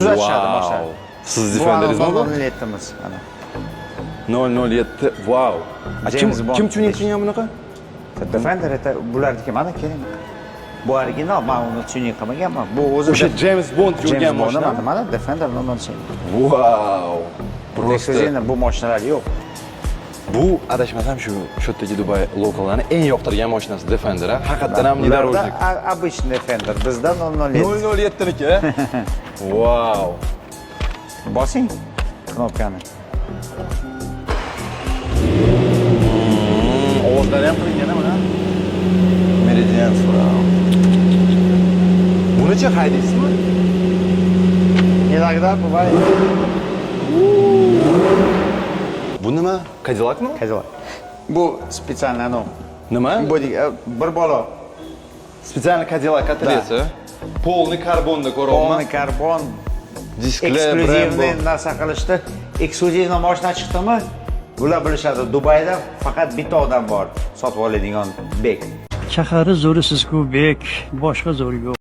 Uzatishadi boshlar. Siz Defender'ingizmi bu? 007'miz. Ana. 007. Wow. James Bond. Kim tuning qilgan bunaqa? Defender это bularniki mana keling. Bu original, men uni tuning qilmaganman. Bu o'zi O'sha James Bond yurgan James Bond mashina. mana Defender 007. Wow. Просто bu mashinalar yo'q. Bu adashmasam shu yerdagi Dubai lokallarning eng yoqtirgan mashinasi Defender. Haqiqatan ham недорожник. Обычный Defender, bizda 007. 007 niki. Wow. Bosing knopkani. Ovozlari ham qilingan mana. Meridian Flow. Buni-chi haydaysizmi? Inogda bывает. Bu nima? Cadillacmi? Cadillac. Bu специально Nima? bir bola Специально Cadillac atresi. Polni karbonni ko'ryapman. polni karbon Disklar, ekskluzivniy narsa qilishdi. Ekskluzivniy mashina chiqdimi? Bular bilishadi. Dubayda faqat bitta odam bor sotib oladigan bek. Shahari zo'risiz-ku bek, boshqa zo'r yo'q.